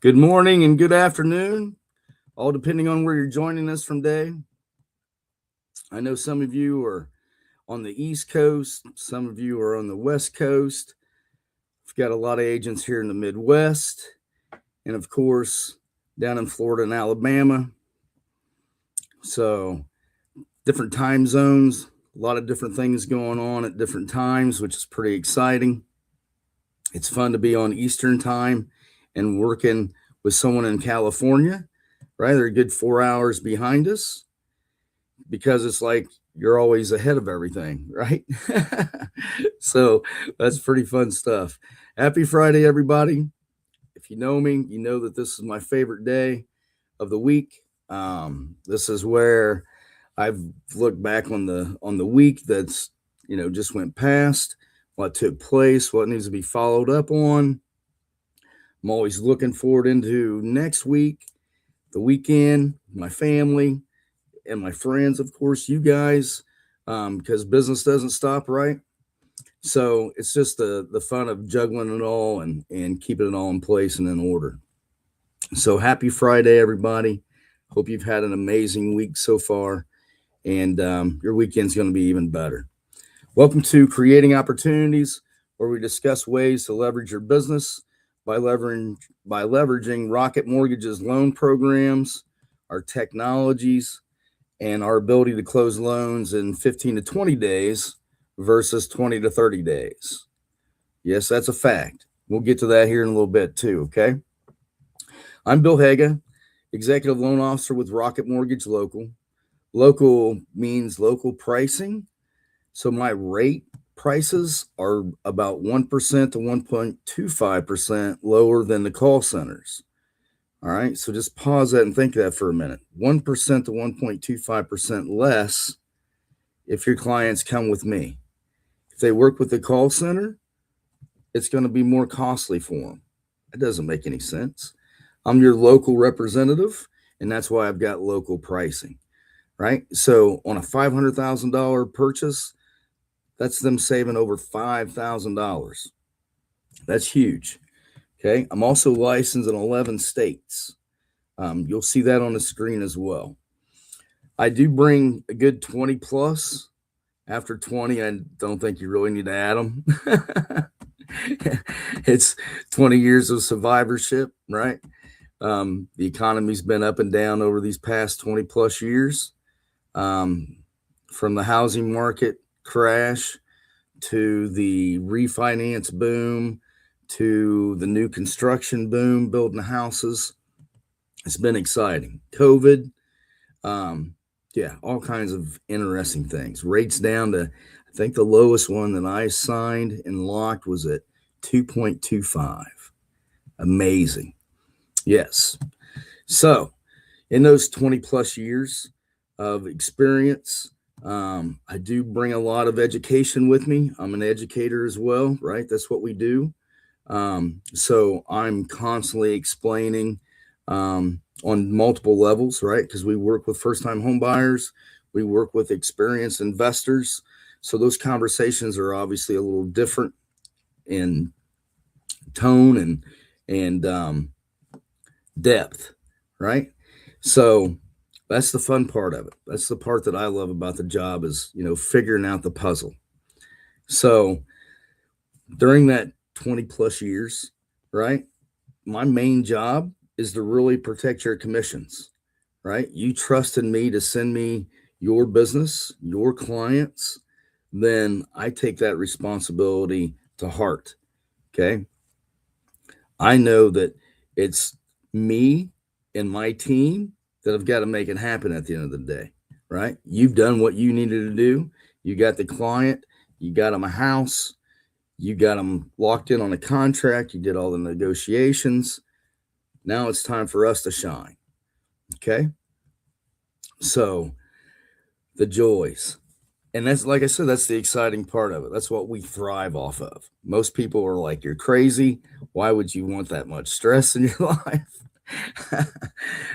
Good morning and good afternoon, all depending on where you're joining us from day. I know some of you are on the East Coast, some of you are on the West Coast. We've got a lot of agents here in the Midwest, and of course, down in Florida and Alabama. So, different time zones, a lot of different things going on at different times, which is pretty exciting. It's fun to be on Eastern time and working with someone in California, right? They're a good 4 hours behind us because it's like you're always ahead of everything, right? So that's pretty fun stuff. Happy Friday, everybody. If you know me, you know that this is my favorite day of the week. This is where I've looked back on the week that's just went past, what took place, what needs to be followed up on. I'm always looking forward into next week, the weekend, my family and my friends, of course, you guys, because business doesn't stop, right? So it's just the fun of juggling it all and keeping it all in place and in order. So happy Friday, everybody. Hope you've had an amazing week so far, and your weekend's going to be even better. Welcome to Creating Opportunities, where we discuss ways to leverage your business by leveraging Rocket Mortgage's loan programs, our technologies, and our ability to close loans in 15 to 20 days versus 20 to 30 days. Yes, that's a fact. We'll get to that here in a little bit too, okay? I'm Bill Haga, Executive Loan Officer with Rocket Mortgage Local. Local means local pricing. So my rate prices are about 1% to 1.25% lower than the call centers. All right, so just pause that and think of that for a minute. 1% to 1.25% less if your clients come with me. If they work with the call center, it's going to be more costly for them. It doesn't make any sense. I'm your local representative, and that's why I've got local pricing, right? So on a $500,000 purchase, that's them saving over $5,000. That's huge. Okay. I'm also licensed in 11 states. You'll see that on the screen as well. I do bring a good 20 plus. After 20, I don't think you really need to add them. It's 20 years of survivorship, right? The economy's been up and down over these past 20 plus years. From the housing market crash to the refinance boom to the new construction boom, building houses. It's been exciting. COVID, all kinds of interesting things. Rates down to, I think the lowest one that I signed and locked was at 2.25. Amazing. Yes. So in those 20 plus years of experience, I do bring a lot of education with me. I'm an educator as well, right? That's what we do. So I'm constantly explaining on multiple levels, right? Because we work with first-time home buyers, we work with experienced investors. So those conversations are obviously a little different in tone and depth, right? So that's the fun part of it. That's the part that I love about the job is, figuring out the puzzle. So during that 20 plus years, right, my main job is to really protect your commissions, right? You trusted me to send me your business, your clients, then I take that responsibility to heart, okay? I know that it's me and my team that have got to make it happen at the end of the day, right? You've done what you needed to do. You got the client, you got them a house, you got them locked in on a contract, you did all the negotiations. Now it's time for us to shine, okay? So the joys. And that's, like I said, that's the exciting part of it. That's what we thrive off of. Most people are like, you're crazy. Why would you want that much stress in your life?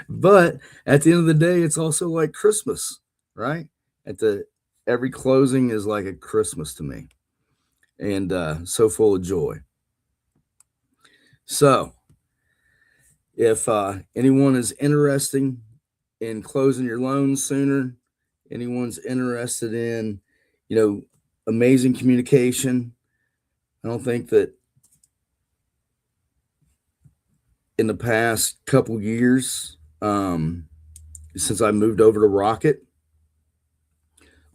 But at the end of the day, it's also like Christmas, right? Every closing is like a Christmas to me, and so full of joy. So If anyone is interested in closing your loans sooner, anyone's interested in, amazing communication, I don't think that in the past couple years, since I moved over to Rocket,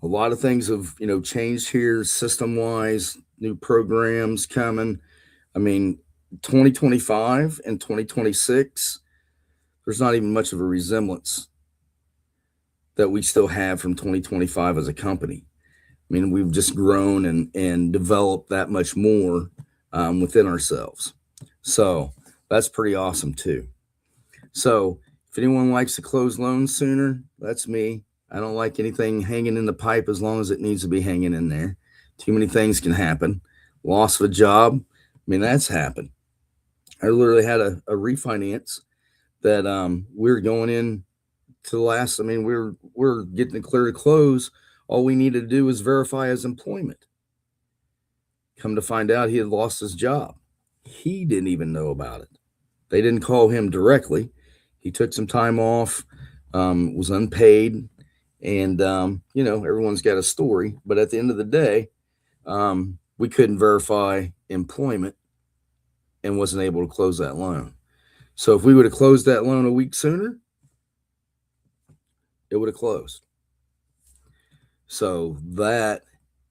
a lot of things have, changed here system wise, new programs coming. I mean, 2025 and 2026, there's not even much of a resemblance that we still have from 2025 as a company. I mean, we've just grown and developed that much more within ourselves. So that's pretty awesome too. So if anyone likes to close loans sooner, that's me. I don't like anything hanging in the pipe as long as it needs to be hanging in there. Too many things can happen. Loss of a job, I mean, that's happened. I literally had a refinance that we were going in to the last. I mean, we're getting it clear to close. All we needed to do was verify his employment. Come to find out, he had lost his job. He didn't even know about it. They didn't call him directly. He took some time off, was unpaid, and everyone's got a story. But at the end of the day, we couldn't verify employment and wasn't able to close that loan. So if we would have closed that loan a week sooner, it would have closed. So that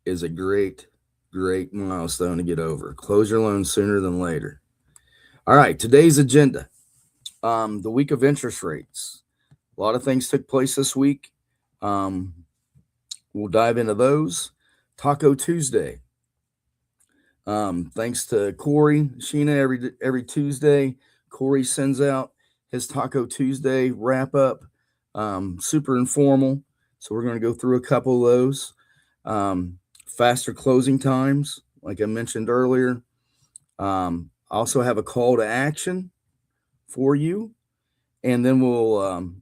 is a great milestone to get over. Close your loan sooner than later. All right, today's agenda. The week of interest rates. A lot of things took place this week. We'll dive into those. Taco Tuesday. Thanks to Corey, Sheena, every Tuesday, Corey sends out his Taco Tuesday wrap up. Super informal. So we're going to go through a couple of those. Faster closing times, like I mentioned earlier. I also have a call to action for you. And then we'll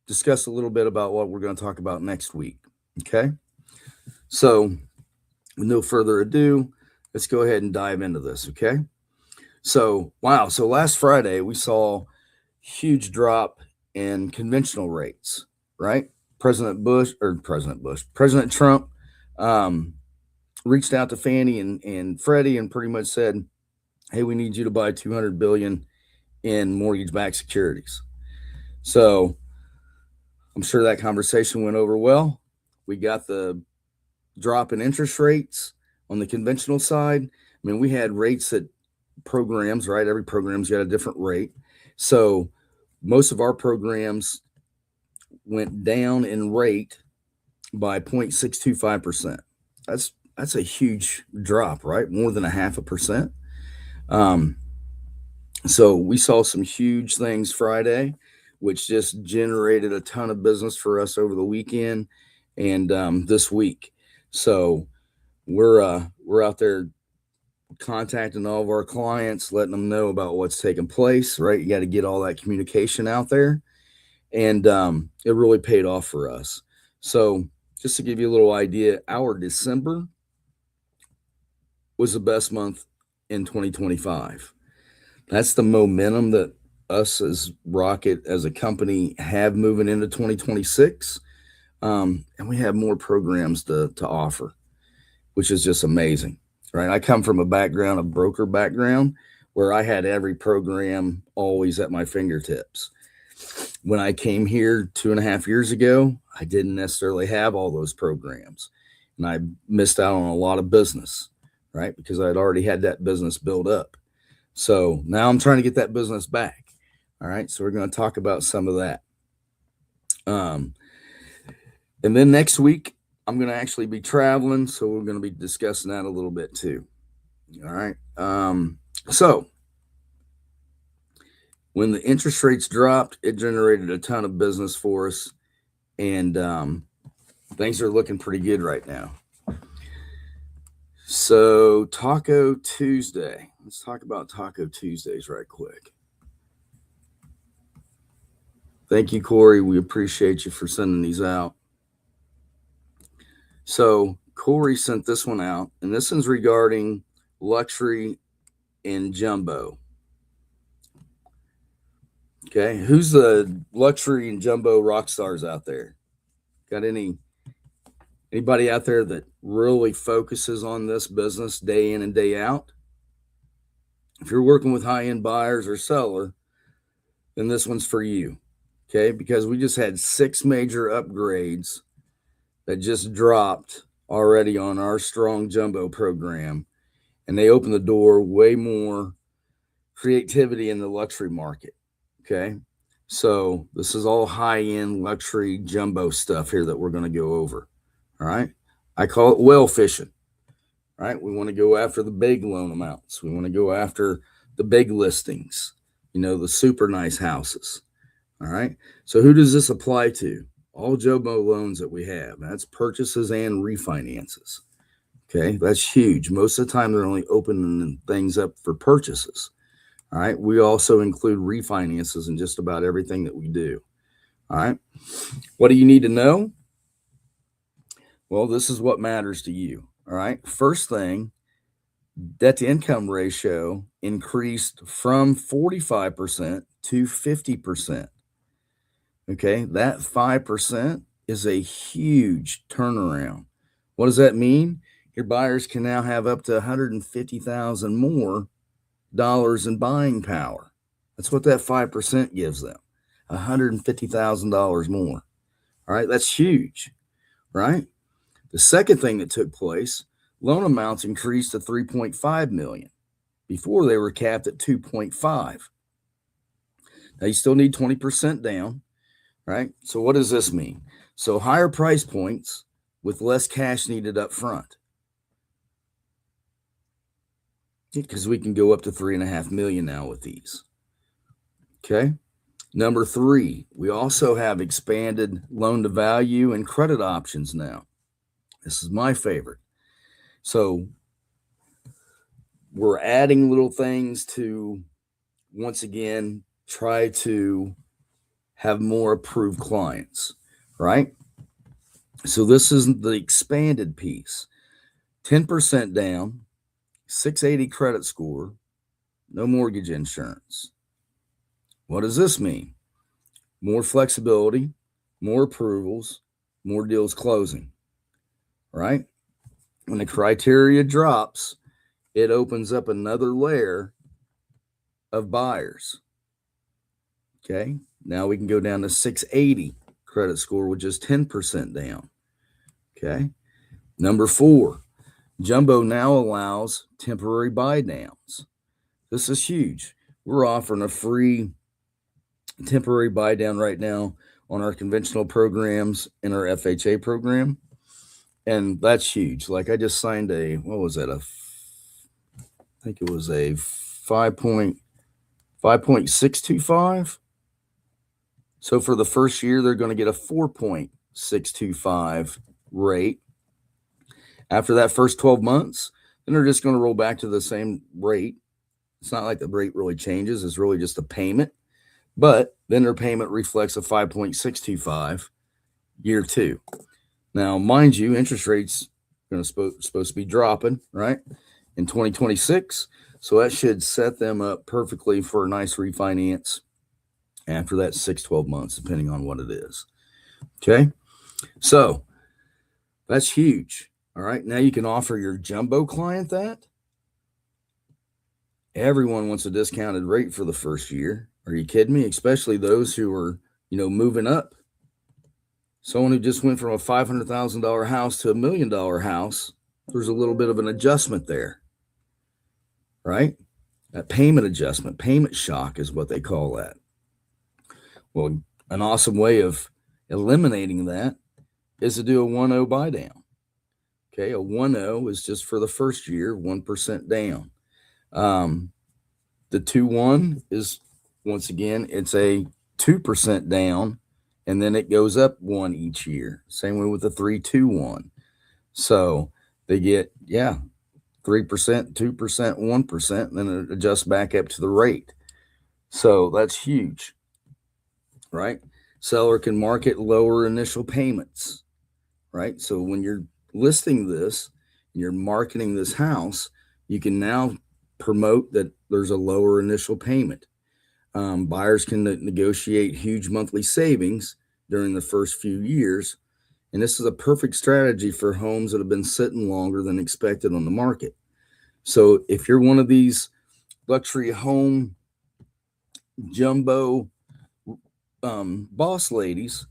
discuss a little bit about what we're going to talk about next week. Okay. So with no further ado, let's go ahead and dive into this. Okay. So, wow. So last Friday, we saw huge drop in conventional rates, right? President Trump reached out to Fannie and Freddie and pretty much said, hey, we need you to buy $200 billion in mortgage-backed securities. So I'm sure that conversation went over well. We got the drop in interest rates on the conventional side. I mean, we had rates at programs, right? Every program's got a different rate. So most of our programs went down in rate by 0.625%. That's a huge drop, right? More than 0.5%. So we saw some huge things Friday, which just generated a ton of business for us over the weekend and this week. So we're out there contacting all of our clients, letting them know about what's taking place, right? You got to get all that communication out there. And it really paid off for us. So just to give you a little idea, our December was the best month in 2025. That's the momentum that us as Rocket as a company have moving into 2026. And we have more programs to offer, which is just amazing, right? I come from a broker background, where I had every program always at my fingertips. When I came here 2.5 years ago, I didn't necessarily have all those programs, and I missed out on a lot of business, right? Because I'd already had that business built up. So now I'm trying to get that business back. All right. So we're going to talk about some of that. And then next week, I'm going to actually be traveling. So we're going to be discussing that a little bit too. All right. So when the interest rates dropped, it generated a ton of business for us. And things are looking pretty good right now. So Taco Tuesday. Let's talk about Taco Tuesdays right quick. Thank you, Corey. We appreciate you for sending these out. So Corey sent this one out, and this one's regarding luxury and jumbo. Okay. Who's the luxury and jumbo rock stars out there? Got anybody out there that really focuses on this business day in and day out? If you're working with high-end buyers or seller, then this one's for you. Okay, because we just had 6 major upgrades that just dropped already on our strong jumbo program, and they open the door way more creativity in the luxury market. Okay, so this is all high-end luxury jumbo stuff here that we're going to go over. All right, I call it whale fishing. All right, we want to go after the big loan amounts. We want to go after the big listings, the super nice houses. All right, so who does this apply to? All jumbo loans that we have. That's purchases and refinances. Okay, that's huge. Most of the time, they're only opening things up for purchases. All right, we also include refinances in just about everything that we do. All right, what do you need to know? Well, this is what matters to you. All right, first thing, debt to income ratio increased from 45% to 50%. Okay, that 5% is a huge turnaround. What does that mean? Your buyers can now have up to $150,000 more dollars in buying power. That's what that 5% gives them. $150,000 more. All right, that's huge, right? The second thing that took place, loan amounts increased to 3.5 million. Before they were capped at 2.5. Now you still need 20% down, right? So what does this mean? So higher price points with less cash needed up front. Because we can go up to 3.5 million now with these. Okay. Number 3, we also have expanded loan to value and credit options now. This is my favorite. So we're adding little things to, once again, try to have more approved clients, right? So this is the expanded piece. 10% down, 680 credit score, no mortgage insurance. What does this mean? More flexibility, more approvals, more deals closing, right? When the criteria drops, it opens up another layer of buyers. Okay, now we can go down to 680 credit score with just 10% down. Okay, number 4, jumbo now allows temporary buy downs. This is huge. We're offering a free temporary buy down right now on our conventional programs in our FHA program. And that's huge. Like I just signed I think it was a 5.625. So for the first year, they're going to get a 4.625 rate. After that first 12 months, then they're just going to roll back to the same rate. It's not like the rate really changes. It's really just a payment. But then their payment reflects a 5.625 year 2. Now, mind you, interest rates are supposed to be dropping, right, in 2026. So that should set them up perfectly for a nice refinance after that 6-12 months, depending on what it is. Okay, so that's huge. All right, now you can offer your jumbo client that. Everyone wants a discounted rate for the first year. Are you kidding me? Especially those who are, moving up. Someone who just went from a $500,000 house to $1 million house, there's a little bit of an adjustment there, right? That payment adjustment, payment shock is what they call that. Well, an awesome way of eliminating that is to do a 1.0 buy down. Okay, a 1.0 is just for the first year, 1% down. The 2.1 is, once again, it's a 2% down, and then it goes up 1 each year. Same way with the 3.2.1. So they get, 3%, 2%, 1%, and then it adjusts back up to the rate. So that's huge, right? Seller can market lower initial payments, right? So when you're listing this, you're marketing this house, you can now promote that there's a lower initial payment. Buyers can negotiate huge monthly savings during the first few years. And this is a perfect strategy for homes that have been sitting longer than expected on the market. So if you're one of these luxury home jumbo boss ladies,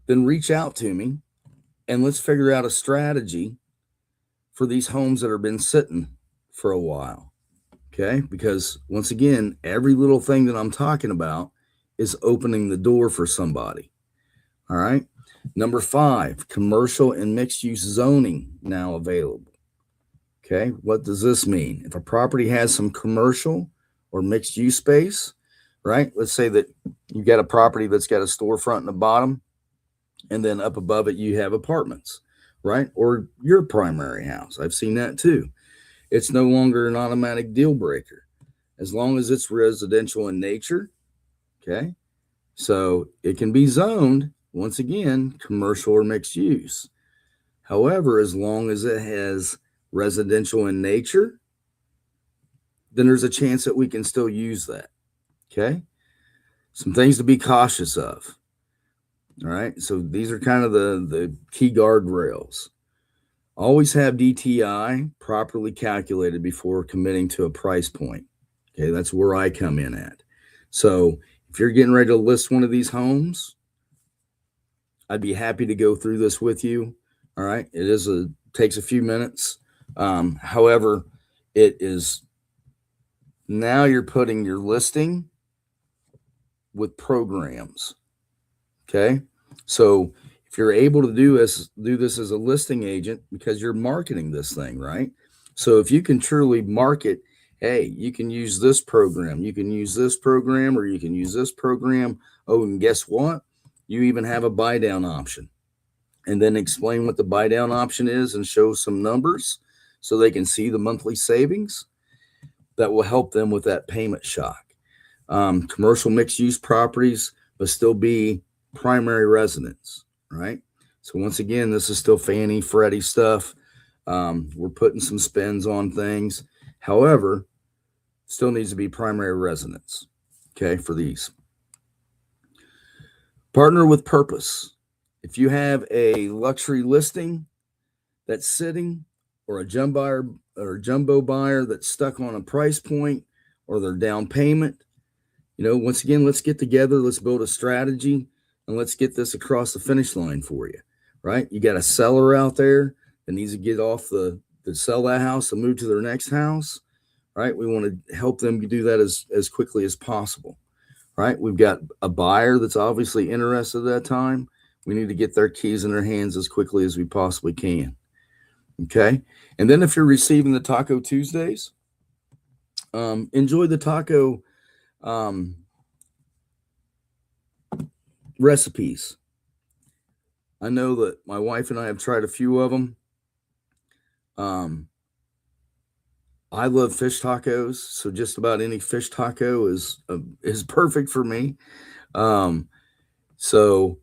then reach out to me and let's figure out a strategy for these homes that have been sitting for a while. Okay. Because once again, every little thing that I'm talking about is opening the door for somebody. All right. Number 5, commercial and mixed use zoning now available. Okay. What does this mean? If a property has some commercial or mixed use space, right? Let's say that you got a property that's got a storefront in the bottom, and then up above it, you have apartments, right? Or your primary house. I've seen that too. It's no longer an automatic deal breaker as long as it's residential in nature. Okay. So it can be zoned, once again, commercial or mixed use. However, as long as it has residential in nature, then there's a chance that we can still use that. Okay. Some things to be cautious of. All right. So these are kind of the key guardrails. Always have DTI properly calculated before committing to a price point. Okay. That's where I come in at. So if you're getting ready to list one of these homes, I'd be happy to go through this with you. All right. It takes a few minutes. However, it is now you're putting your listing with programs. Okay. So if you're able to do this as a listing agent, because you're marketing this thing, right? So if you can truly market, hey, you can use this program, you can use this program, or you can use this program. Oh, and guess what? You even have a buy down option. And then explain what the buy down option is and show some numbers so they can see the monthly savings. That will help them with that payment shock. Commercial mixed use properties but still be primary residence, right? So once again, this is still Fannie, Freddie stuff. We're putting some spins on things. However, still needs to be primary residence, okay, for these. Partner with purpose. If you have a luxury listing that's sitting, or a jumbo buyer that's stuck on a price point or their down payment, once again, let's get together, let's build a strategy, and let's get this across the finish line for you, right? You got a seller out there that needs to get off to sell that house and move to their next house, right? We want to help them do that as quickly as possible, right? We've got a buyer that's obviously interested at that time. We need to get their keys in their hands as quickly as we possibly can. Okay. And then if you're receiving the Taco Tuesdays, enjoy the taco recipes. I know that my wife and I have tried a few of them. I love fish tacos, so just about any fish taco is perfect for me. So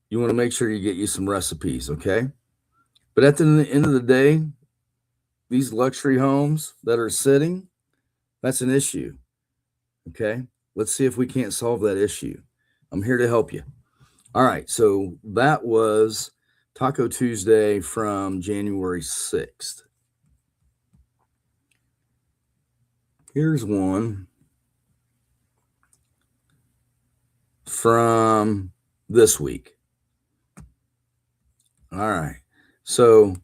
you want to make sure you get you some recipes, okay? But at the end of the day, these luxury homes that are sitting, that's an issue. Okay. Let's see if we can't solve that issue. I'm here to help you. All right. So that was Taco Tuesday from January 6th. Here's one from this week. All right. So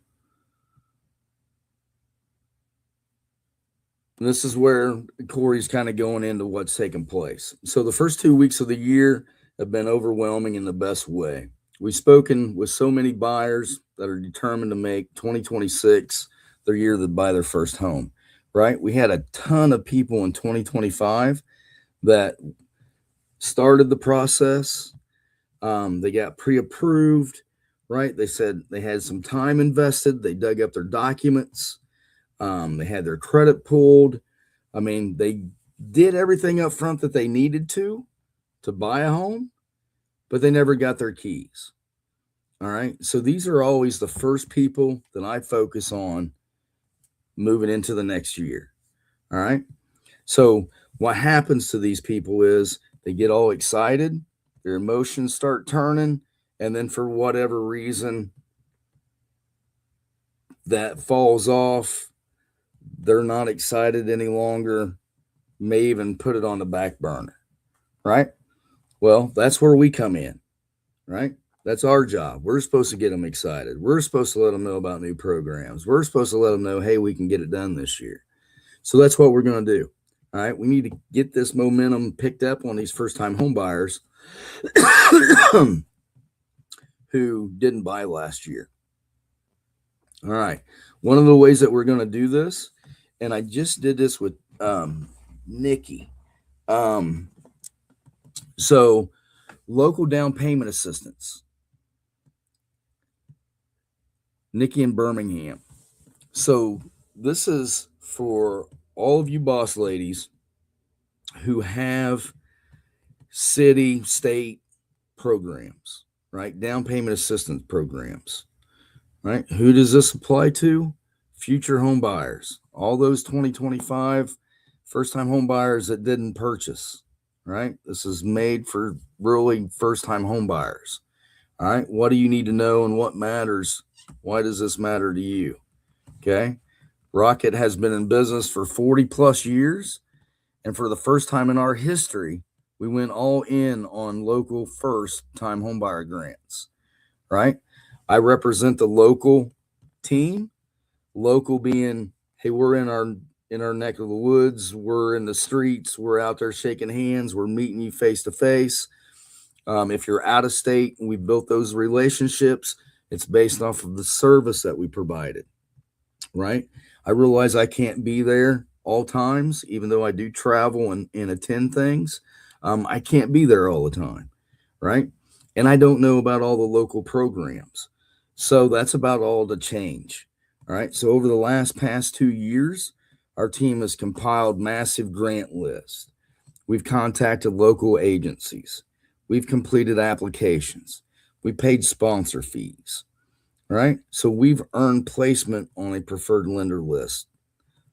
this is where Corey's kind of going into what's taking place. So the first 2 weeks of the year have been overwhelming in the best way. We've spoken with so many buyers that are determined to make 2026 their year to buy their first home, right? We had a ton of people in 2025 that started the process. They got pre-approved, right? They said they had some time invested. They dug up their documents. They had their credit pulled. I mean, they did everything up front that they needed to buy a home, but they never got their keys. All right. So these are always the first people that I focus on moving into the next year. All right. So what happens to these people is they get all excited, their emotions start turning, and then for whatever reason that falls off, they're not excited any longer, may even put it on the back burner, right? Well, that's where we come in, right? That's our job. We're supposed to get them excited. We're supposed to let them know about new programs. We're supposed to let them know, hey, we can get it done this year. So that's what we're going to do. All right. We need to get this momentum picked up on these first time home buyers who didn't buy last year. All right. One of the ways that we're going to do this, and I just did this with Nikki. So local down payment assistance, Nikki in Birmingham. So this is for all of you boss ladies who have city, state programs, right? Down payment assistance programs, right? Who does this apply to? Future home buyers, all those 2025 first time home buyers that didn't purchase, right? This is made for really first time home buyers. All right. What do you need to know and what matters? Why does this matter to you? Okay. Rocket has been in business for 40 plus years. And for the first time in our history, we went all in on local first time homebuyer grants, right? I represent the local team, local being, hey, we're in our neck of the woods, we're in the streets, we're out there shaking hands, we're meeting you face to face. If you're out of state and we built those relationships, it's based off of the service that we provided, right? I realize I can't be there all times, even though I do travel and attend things. I can't be there all the time, right? And I don't know about all the local programs. So that's about all the change. All right. So over the past 2 years, our team has compiled massive grant lists. We've contacted local agencies. We've completed applications. We paid sponsor fees. Right. So we've earned placement on a preferred lender list.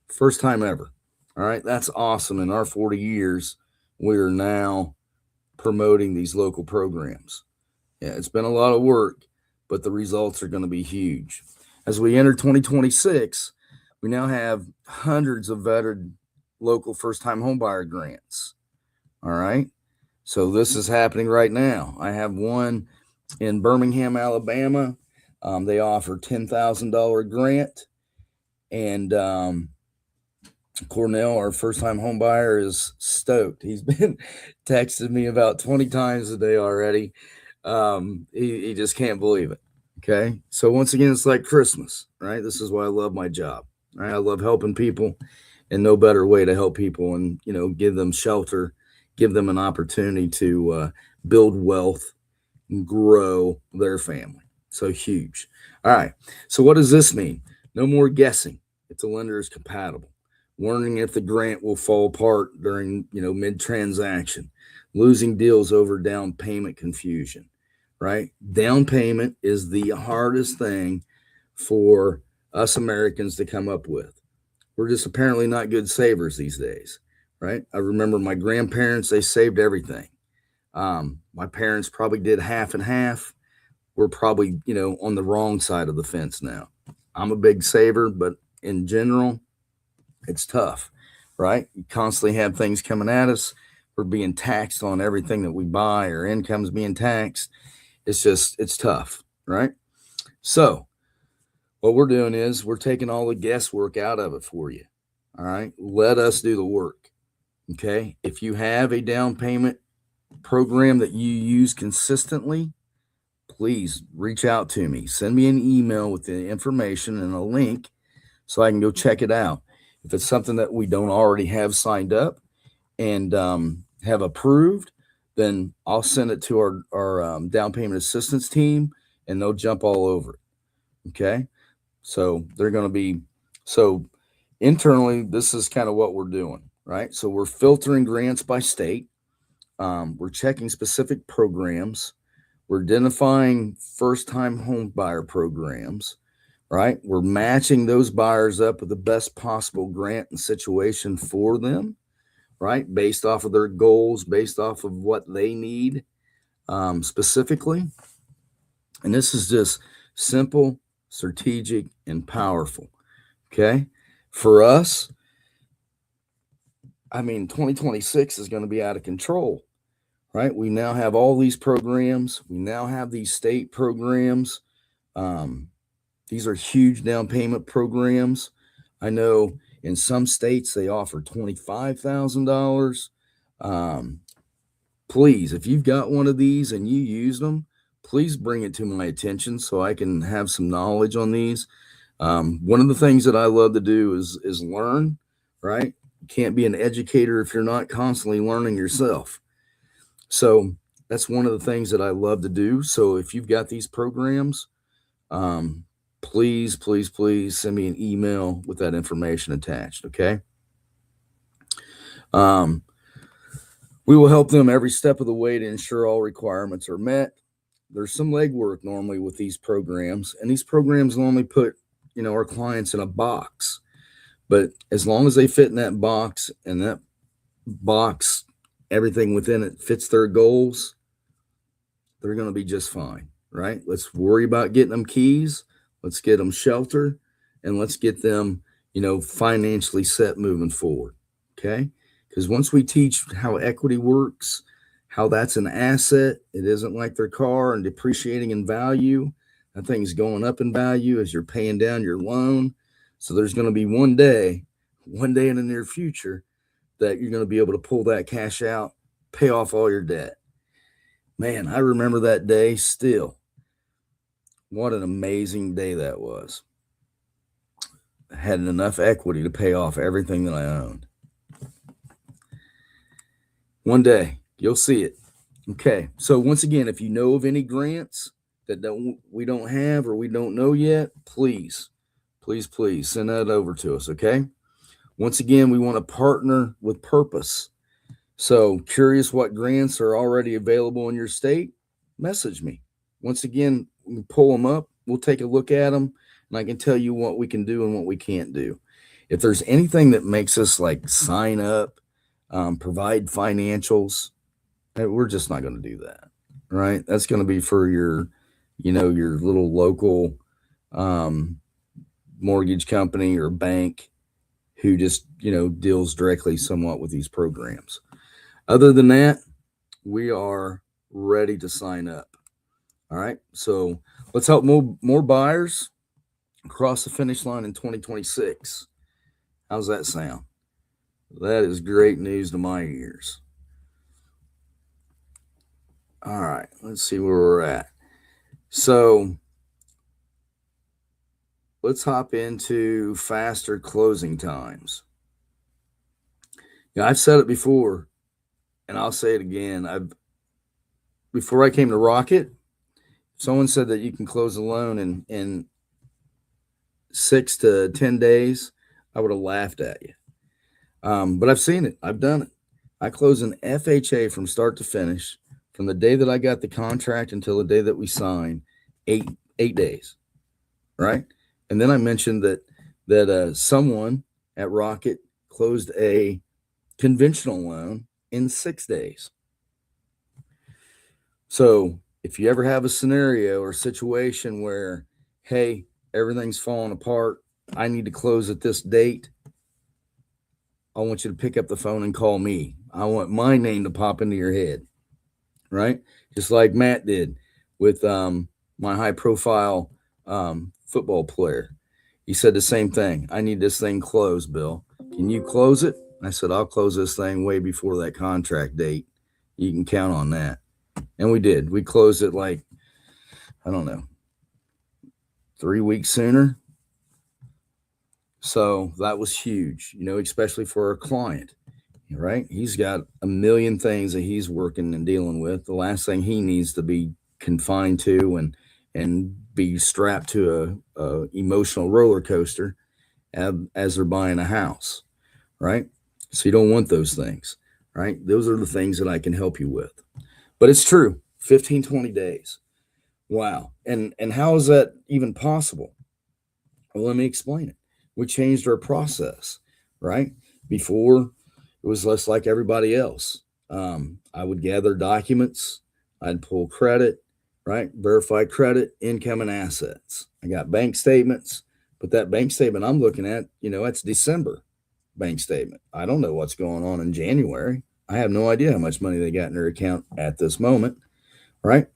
First time ever. All right. That's awesome. In our 40 years, we are now promoting these local programs. Yeah, it's been a lot of work, but the results are going to be huge. As we enter 2026, we now have hundreds of vetted local first time homebuyer grants. All right. So this is happening right now. I have one in Birmingham, Alabama. They offer $10,000 grant, and Cornell, our first-time home buyer, is stoked. He's been texting me about 20 times a day already. He just can't believe it. Okay, so once again, it's like Christmas, right? This is why I love my job. Right? I love helping people, and no better way to help people and give them shelter, give them an opportunity to build wealth, and grow their family. So huge. All right. So what does this mean? No more guessing if the lender is compatible. Wondering if the grant will fall apart during, mid-transaction. Losing deals over down payment confusion, right? Down payment is the hardest thing for us Americans to come up with. We're just apparently not good savers these days, right? I remember my grandparents, they saved everything. My parents probably did half and half. We're probably, on the wrong side of the fence now. I'm a big saver, but in general, it's tough, right? You constantly have things coming at us. We're being taxed on everything that we buy. Our income's being taxed. It's tough, right? So what we're doing is we're taking all the guesswork out of it for you. All right. Let us do the work. Okay. If you have a down payment program that you use consistently, please reach out to me. Send me an email with the information and a link so I can go check it out. If it's something that we don't already have signed up and have approved, then I'll send it to our down payment assistance team and they'll jump all over it. Okay. So they're going to be, so internally, this is kind of what we're doing, right? So we're filtering grants by state. We're checking specific programs. We're identifying first-time home buyer programs, right? We're matching those buyers up with the best possible grant and situation for them, right? Based off of their goals, based off of what they need specifically. And this is just simple, strategic, and powerful. Okay. For us, I mean, 2026 is going to be out of control, right? We now have all these programs. We now have these state programs. These are huge down payment programs. I know in some states they offer $25,000. Please, if you've got one of these and you use them, please bring it to my attention so I can have some knowledge on these. One of the things that I love to do is learn, right? You can't be an educator if you're not constantly learning yourself. So that's one of the things that I love to do. So if you've got these programs, please, please, please send me an email with that information attached. Okay. We will help them every step of the way to ensure all requirements are met. There's some legwork normally with these programs, and these programs normally put, our clients in a box. But as long as they fit in that box and that box, everything within it fits their goals, they're going to be just fine, right? Let's worry about getting them keys. Let's get them shelter, and let's get them, financially set moving forward. Okay. Because once we teach how equity works, how that's an asset, it isn't like their car and depreciating in value. That thing's going up in value as you're paying down your loan. So there's going to be one day in the near future that you're going to be able to pull that cash out, pay off all your debt. Man, I remember that day still. What an amazing day that was. I had enough equity to pay off everything that I owned. One day, you'll see it. Okay, so once again, if you know of any grants that we don't have or we don't know yet, please send that over to us, okay? Once again, we want to partner with purpose. So curious what grants are already available in your state? Message me. Once again, we can pull them up. We'll take a look at them, and I can tell you what we can do and what we can't do. If there's anything that makes us like sign up, provide financials, we're just not going to do that, right? That's going to be for your little local mortgage company or bank who just, deals directly somewhat with these programs. Other than that, we are ready to sign up. All right. So let's help more buyers cross the finish line in 2026. How's that sound? That is great news to my ears. All right. Let's see where we're at. So let's hop into faster closing times. I've said it before, and I'll say it again. Before I came to Rocket, someone said that you can close a loan in 6 to 10 days, I would have laughed at you. But I've seen it. I've done it. I close an FHA from start to finish, from the day that I got the contract until the day that we signed, 8 days, right? And then I mentioned that someone at Rocket closed a conventional loan in 6 days. So if you ever have a scenario or situation where, hey, everything's falling apart, I need to close at this date, I want you to pick up the phone and call me. I want my name to pop into your head, right? Just like Matt did with my high-profile football player. He said the same thing. I need this thing closed, Bill. Can you close it? I said, I'll close this thing way before that contract date. You can count on that. And we did. We closed it 3 weeks sooner. So that was huge, especially for our client, right? He's got a million things that he's working and dealing with. The last thing he needs to be confined to and be strapped to a emotional roller coaster as they're buying a house, right? So you don't want those things, right? Those are the things that I can help you with. But it's true, 15, 20 days. Wow. And how is that even possible? Well, let me explain it. We changed our process, right? Before, it was less like everybody else. I would gather documents, I'd pull credit, right? Verify credit, income, and assets. I got bank statements, but that bank statement I'm looking at, that's December bank statement. I don't know what's going on in January. I have no idea how much money they got in their account at this moment, right?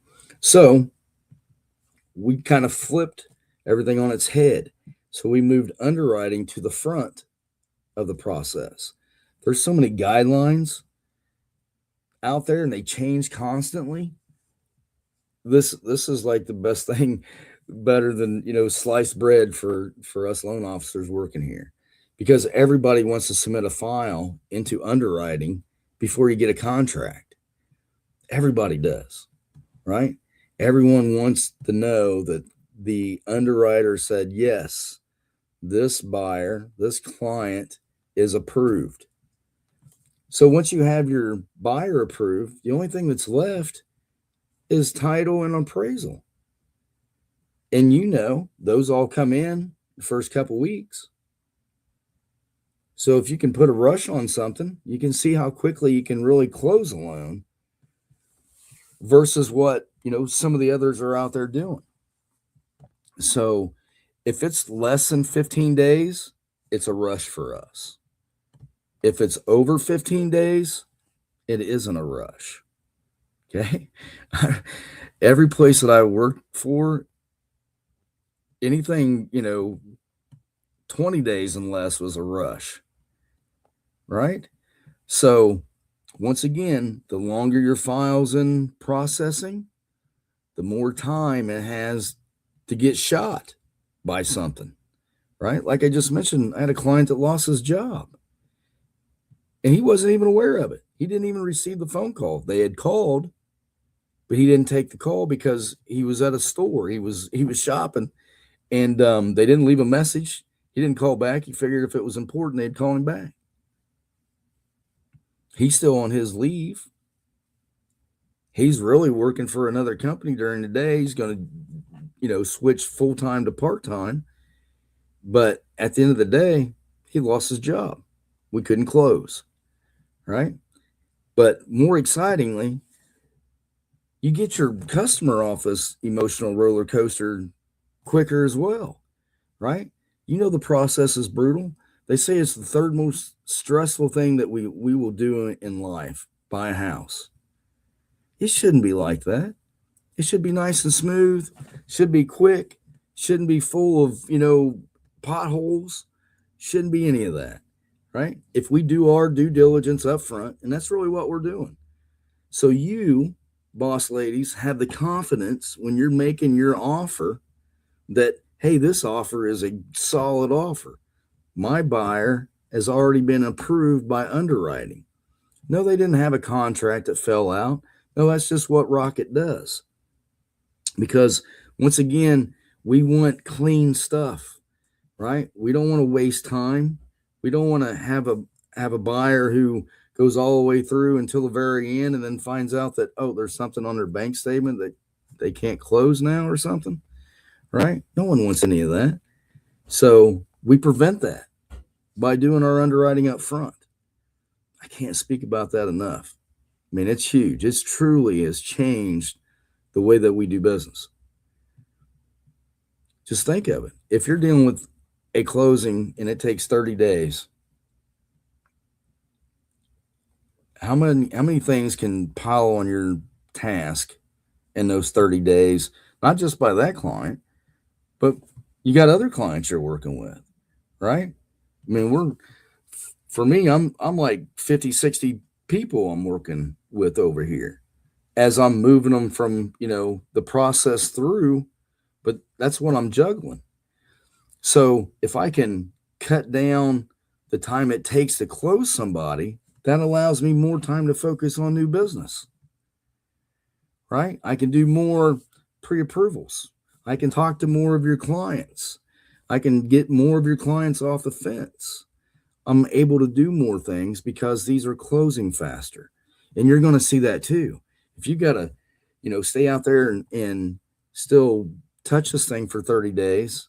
So we kind of flipped everything on its head. So we moved underwriting to the front of the process. There's so many guidelines out there and they change constantly. This is like the best thing, better than sliced bread for us loan officers working here, because everybody wants to submit a file into underwriting before you get a contract. Everybody does, right? Everyone wants to know that the underwriter said, yes, this buyer, this client is approved. So once you have your buyer approved, the only thing that's left is title and appraisal. And those all come in the first couple weeks. So if you can put a rush on something, you can see how quickly you can really close a loan versus what, some of the others are out there doing. So if it's less than 15 days, it's a rush for us. If it's over 15 days, it isn't a rush. Okay. Every place that I worked for, anything, 20 days and less was a rush. Right. So once again, the longer your file's in processing, the more time it has to get shot by something. Right. Like I just mentioned, I had a client that lost his job and he wasn't even aware of it. He didn't even receive the phone call. They had called, but he didn't take the call because he was at a store. He was shopping, and they didn't leave a message. He didn't call back. He figured if it was important, they'd call him back. He's still on his leave. He's really working for another company during the day. He's going to, switch full-time to part-time. But at the end of the day, he lost his job. We couldn't close, right? But more excitingly, you get your customer off this emotional roller coaster quicker as well, right? The process is brutal. They say it's the third most stressful thing that we will do in life, buy a house. It shouldn't be like that. It should be nice and smooth, should be quick, shouldn't be full of, potholes, shouldn't be any of that, right? If we do our due diligence up front, and that's really what we're doing. So you, boss ladies, have the confidence when you're making your offer that, hey, this offer is a solid offer. My buyer has already been approved by underwriting. No, they didn't have a contract that fell out. No, that's just what Rocket does. Because once again, we want clean stuff, right? We don't want to waste time. We don't want to have a buyer who goes all the way through until the very end and then finds out that, oh, there's something on their bank statement that they can't close now or something, right? No one wants any of that. So we prevent that by doing our underwriting up front. I can't speak about that enough. I mean, it's huge. It truly has changed the way that we do business. Just think of it. If you're dealing with a closing and it takes 30 days, how many things can pile on your task in those 30 days? Not just by that client, but you got other clients you're working with, right? I mean, for me, I'm like 50, 60 people I'm working with over here as I'm moving them from, the process through, but that's what I'm juggling. So if I can cut down the time it takes to close somebody, that allows me more time to focus on new business, right? I can do more pre-approvals. I can talk to more of your clients. I can get more of your clients off the fence. I'm able to do more things because these are closing faster. And you're going to see that too. If you got to, stay out there and still touch this thing for 30 days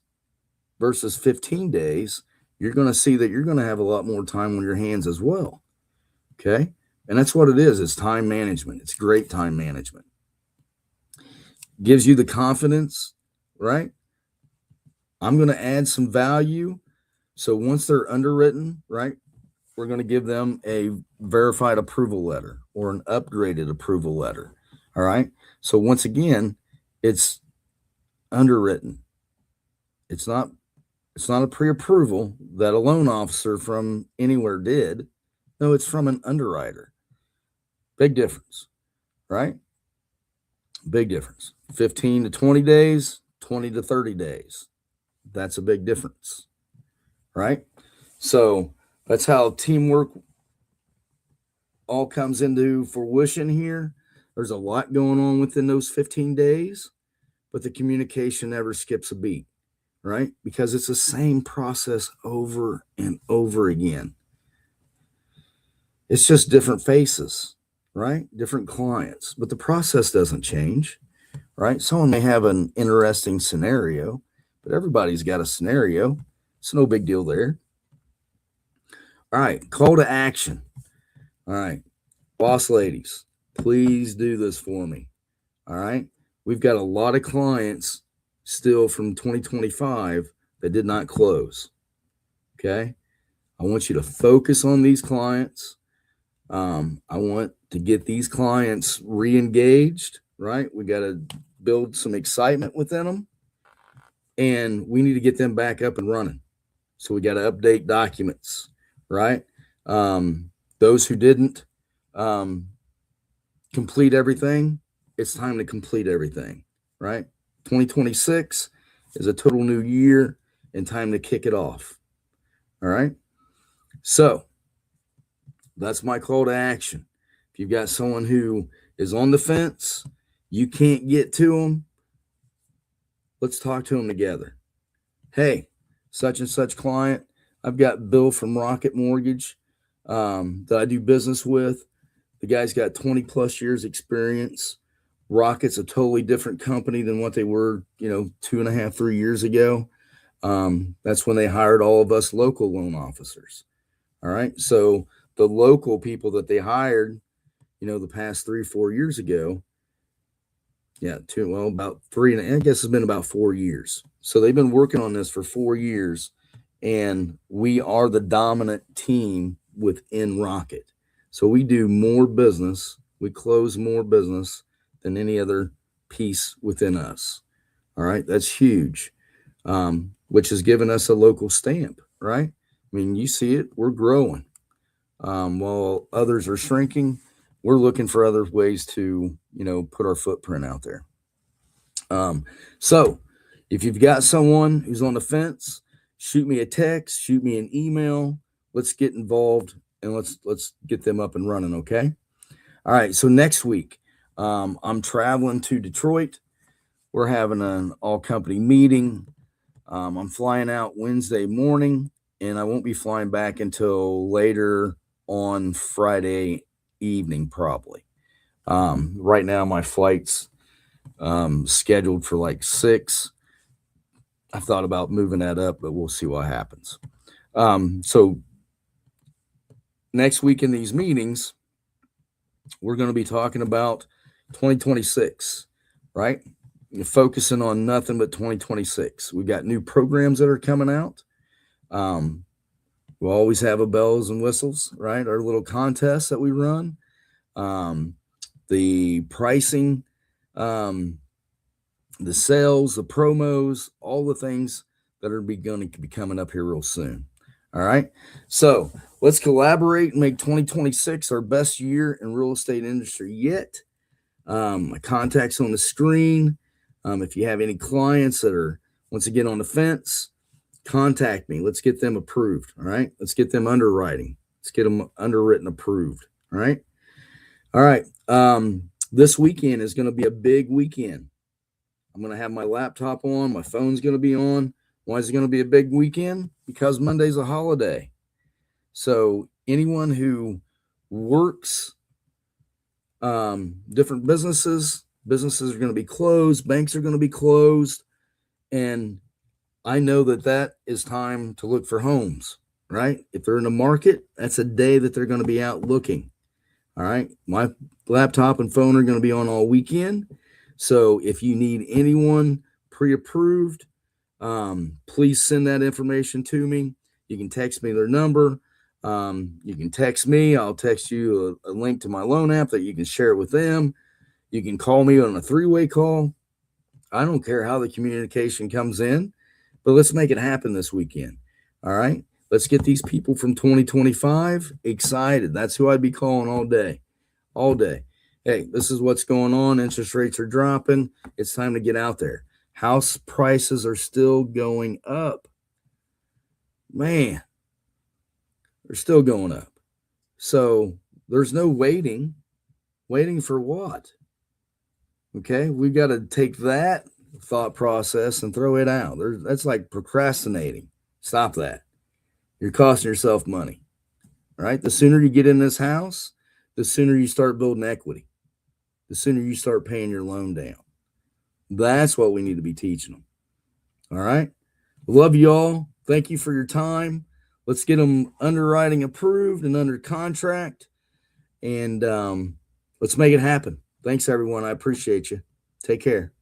versus 15 days, you're going to see that you're going to have a lot more time on your hands as well. Okay. And that's what it is. It's time management. It's great time management. Gives you the confidence, right? I'm going to add some value. So once they're underwritten, right, we're going to give them a verified approval letter or an upgraded approval letter. All right. So once again, it's underwritten. It's not a pre-approval that a loan officer from anywhere did. No, it's from an underwriter. Big difference, right? Big difference. 15 to 20 days, 20 to 30 days. That's a big difference, right? So that's how teamwork all comes into fruition here. There's a lot going on within those 15 days, but the communication never skips a beat, right? Because it's the same process over and over again. It's just different faces, right? Different clients, but the process doesn't change, right? Someone may have an interesting scenario, but everybody's got a scenario. It's no big deal there. All right, call to action. All right, boss ladies, please do this for me. All right, we've got a lot of clients still from 2025 that did not close. Okay, I want you to focus on these clients. I want to get these clients re-engaged, right? We got to build some excitement within them, and we need to get them back up and running. So we got to update documents, right? Those who didn't complete everything, it's time to complete everything, right? 2026 is a total new year and time to kick it off. All right. So that's my call to action. If you've got someone who is on the fence, you can't get to them, let's talk to them together. Hey, such and such client, I've got Bill from Rocket Mortgage that I do business with. The guy's got 20 plus years experience. Rocket's a totally different company than what they were, 2.5, 3 years ago. That's when they hired all of us local loan officers. All right. So the local people that they hired, the past 3-4 years ago, about 3, and I guess it's been about 4 years. So they've been working on this for 4 years, and we are the dominant team within Rocket. So we do more business, we close more business than any other piece within us. All right, that's huge, which has given us a local stamp, right? I mean, you see it, we're growing. While others are shrinking, we're looking for other ways to, put our footprint out there. So if you've got someone who's on the fence, shoot me a text, shoot me an email. Let's get involved and let's get them up and running. Okay. All right. So next week, I'm traveling to Detroit. We're having an all company meeting. I'm flying out Wednesday morning, and I won't be flying back until later on Friday evening, probably. Right now, my flight's scheduled for like 6. I've thought about moving that up, but we'll see what happens. So next week in these meetings, we're going to be talking about 2026, right? You're focusing on nothing but 2026. We've got new programs that are coming out. We'll always have a bells and whistles, right? Our little contests that we run. The pricing, the sales, the promos, all the things that are going to be coming up here real soon. All right. So let's collaborate and make 2026 our best year in real estate industry yet. My contact's on the screen. If you have any clients that are, once again, on the fence, contact me. Let's get them approved. All right. Let's get them underwriting. Let's get them underwritten, approved. All right. All right. This weekend is going to be a big weekend. I'm going to have my laptop on. My phone's going to be on. Why is it going to be a big weekend? Because Monday's a holiday. So anyone who works different businesses are going to be closed. Banks are going to be closed. And I know that is time to look for homes. right? If they're in the market, that's a day that they're going to be out looking. All right. My laptop and phone are going to be on all weekend. So if you need anyone pre-approved, please send that information to me. You can text me their number. You can text me. I'll text you a link to my loan app that you can share it with them. You can call me on a 3-way call. I don't care how the communication comes in, but let's make it happen this weekend. All right. Let's get these people from 2025 excited. That's who I'd be calling all day. All day. Hey, this is what's going on. Interest rates are dropping. It's time to get out there. House prices are still going up. Man, they're still going up. So there's no waiting. Waiting for what? Okay, we got to take that thought process and throw it out. That's like procrastinating. Stop that. You're costing yourself money. All right. The sooner you get in this house, the sooner you start building equity, the sooner you start paying your loan down. That's what we need to be teaching them. All right. Love you all. Thank you for your time. Let's get them underwriting approved and under contract. And let's make it happen. Thanks, everyone. I appreciate you. Take care.